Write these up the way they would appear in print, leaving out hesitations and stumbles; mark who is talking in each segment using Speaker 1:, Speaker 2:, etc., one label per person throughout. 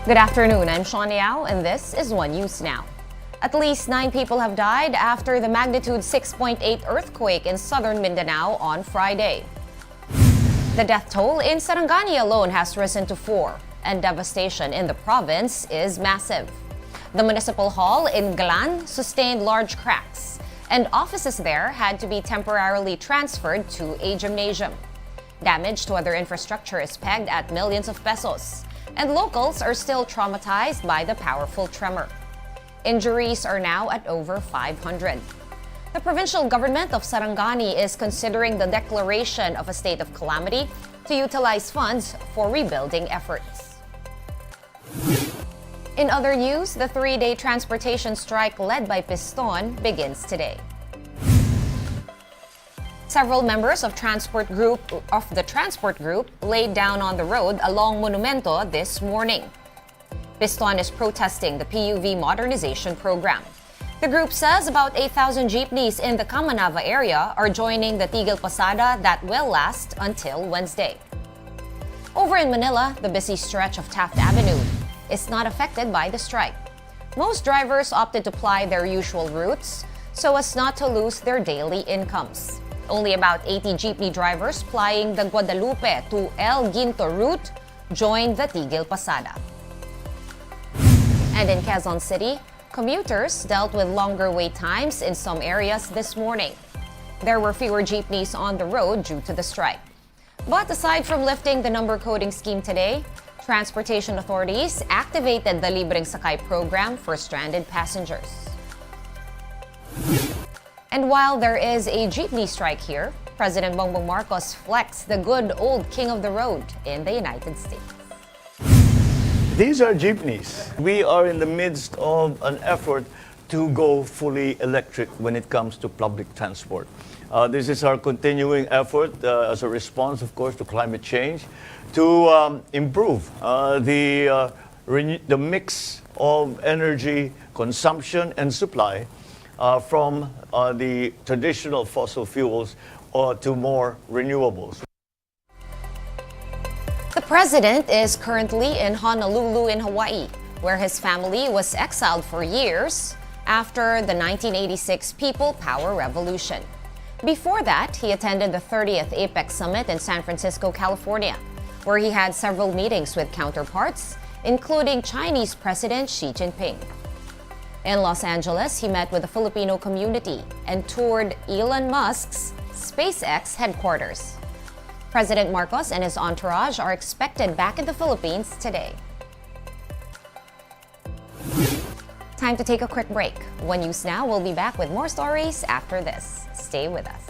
Speaker 1: Good afternoon, I'm Sean Yao, and this is One News Now. At least 9 people have died after the magnitude 6.8 earthquake in southern Mindanao on Friday. The death toll in Sarangani alone has risen to 4, and devastation in the province is massive. The municipal hall in Galan sustained large cracks, and offices there had to be temporarily transferred to a gymnasium. Damage to other infrastructure is pegged at millions of pesos, and locals are still traumatized by the powerful tremor. Injuries are now at over 500. The provincial government of Sarangani is considering the declaration of a state of calamity to utilize funds for rebuilding efforts. In other news, the 3-day transportation strike led by Piston begins today. Several members of the transport group laid down on the road along Monumento this morning. Piston is protesting the PUV modernization program. The group says about 8,000 jeepneys in the Kamanava area are joining the Tigil Pasada that will last until Wednesday. Over in Manila, the busy stretch of Taft Avenue is not affected by the strike. Most drivers opted to ply their usual routes so as not to lose their daily incomes. Only about 80 jeepney drivers plying the Guadalupe to El Ginto route joined the Tigil Pasada. And in Quezon City, commuters dealt with longer wait times in some areas this morning. There were fewer jeepneys on the road due to the strike. But aside from lifting the number coding scheme today, transportation authorities activated the Libreng Sakay program for stranded passengers. And while there is a jeepney strike here, President Bongbong Marcos flexed the good old king of the road in the United States.
Speaker 2: These are jeepneys. We are in the midst of an effort to go fully electric when it comes to public transport. This is our continuing effort as a response, of course, to climate change, to improve the mix of energy consumption and supply from the traditional fossil fuels to more renewables.
Speaker 1: The president is currently in Honolulu in Hawaii, where his family was exiled for years after the 1986 People Power Revolution. Before that, he attended the 30th APEC Summit in San Francisco, California, where he had several meetings with counterparts, including Chinese President Xi Jinping. In Los Angeles, he met with the Filipino community and toured Elon Musk's SpaceX headquarters. President Marcos and his entourage are expected back in the Philippines today. Time to take a quick break. One News Now will be back with more stories after this. Stay with us.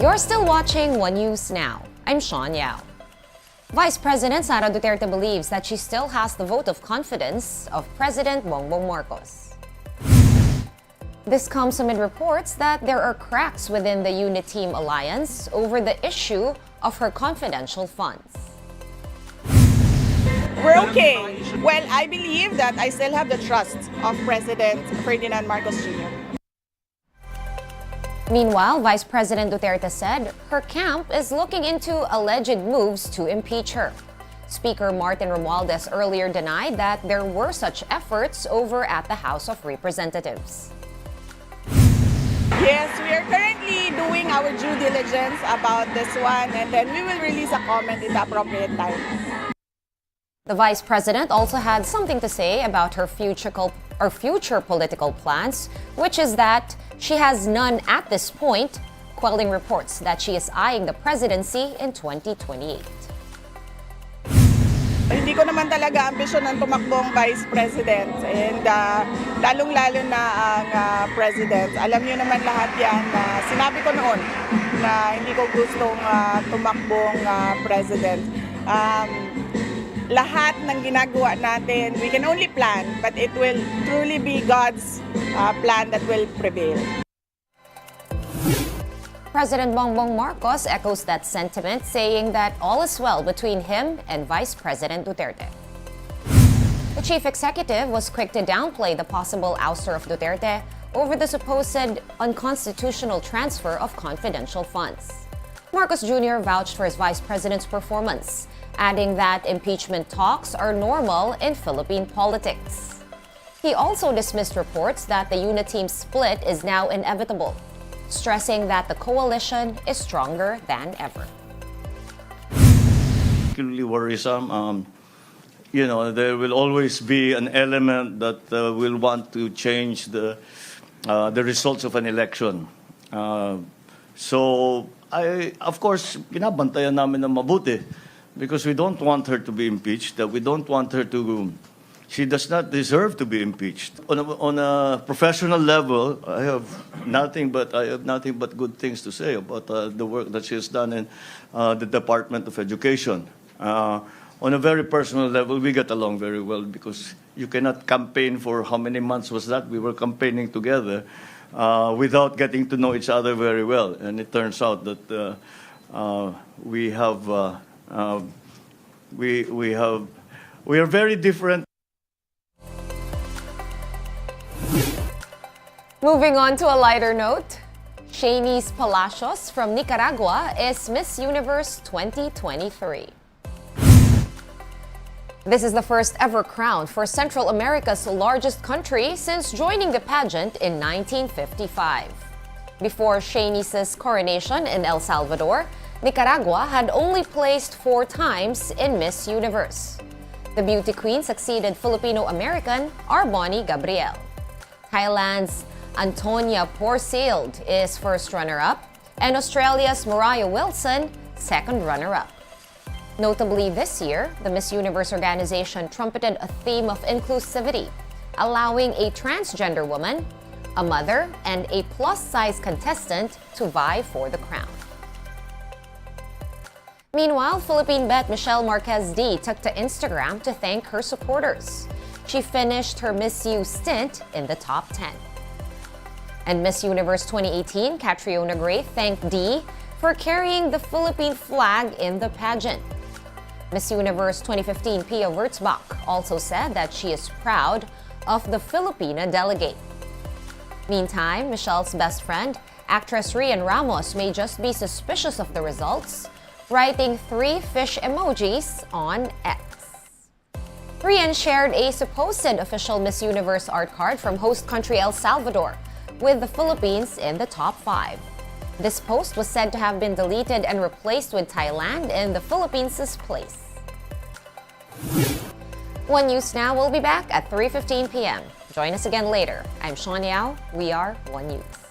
Speaker 1: You're still watching One News Now. I'm Sean Yao. Vice President Sara Duterte believes that she still has the vote of confidence of President Bongbong Marcos. This comes amid reports that there are cracks within the Uniteam alliance over the issue of her confidential funds.
Speaker 3: We're okay. Well, I believe that I still have the trust of President Ferdinand Marcos Jr.
Speaker 1: Meanwhile, Vice President Duterte said her camp is looking into alleged moves to impeach her. Speaker Martin Romualdez earlier denied that there were such efforts over at the House of Representatives.
Speaker 3: Yes, we are currently doing our due diligence about this one, and then we will release a comment in the appropriate time.
Speaker 1: The Vice President also had something to say about her future political plans, which is that she has none at this point, quelling reports that she is eyeing the presidency in 2028.
Speaker 3: Hindi ko naman talaga ambisyon ng tumakbong Vice President, and lalong-lalo na ang President. Alam niyo naman lahat yan na sinabi ko noon na hindi ko gustong tumakbong President. Lahat ng ginagawa natin, we can only plan, but it will truly be God's plan that will prevail.
Speaker 1: President Bongbong Marcos echoes that sentiment, saying that all is well between him and Vice President Duterte. The chief executive was quick to downplay the possible ouster of Duterte over the supposed unconstitutional transfer of confidential funds. Marcos Jr. vouched for his vice president's performance, adding that impeachment talks are normal in Philippine politics. He also dismissed reports that the Uniteam split is now inevitable, stressing that the coalition is stronger than ever.
Speaker 2: Particularly worrisome. There will always be an element that will want to change the results of an election. So, of course, binabantayan namin na mabuti because we don't want her to be impeached. We don't want her to. She does not deserve to be impeached. On a professional level, I have nothing but good things to say about the work that she has done in the Department of Education. On a very personal level, we get along very well because you cannot campaign for how many months was that? We were campaigning together without getting to know each other very well, and it turns out that we are very different.
Speaker 1: Moving on to a lighter note, Shanice Palacios from Nicaragua is Miss Universe 2023. This is the first ever crown for Central America's largest country since joining the pageant in 1955. Before Shanice's coronation in El Salvador, Nicaragua had only placed 4 times in Miss Universe. The beauty queen succeeded Filipino-American Arboni Gabriel. Thailand's Antonia Porseeld is first runner-up, and Australia's Mariah Wilson second runner-up. Notably this year, the Miss Universe organization trumpeted a theme of inclusivity, allowing a transgender woman, a mother, and a plus-size contestant to vie for the crown. Meanwhile, Philippine bet Michelle Marquez D took to Instagram to thank her supporters. She finished her Miss U stint in the top 10. And Miss Universe 2018, Catriona Gray thanked D for carrying the Philippine flag in the pageant. Miss Universe 2015, Pia Wurtzbach, also said that she is proud of the Filipina delegate. Meantime, Michelle's best friend, actress Rian Ramos, may just be suspicious of the results, writing 3 fish emojis on X. Rian shared a supposed official Miss Universe art card from host country El Salvador, with the Philippines in the top 5. This post was said to have been deleted and replaced with Thailand in the Philippines' place. One News Now will be back at 3:15 p.m. Join us again later. I'm Sean Yao. We are One News.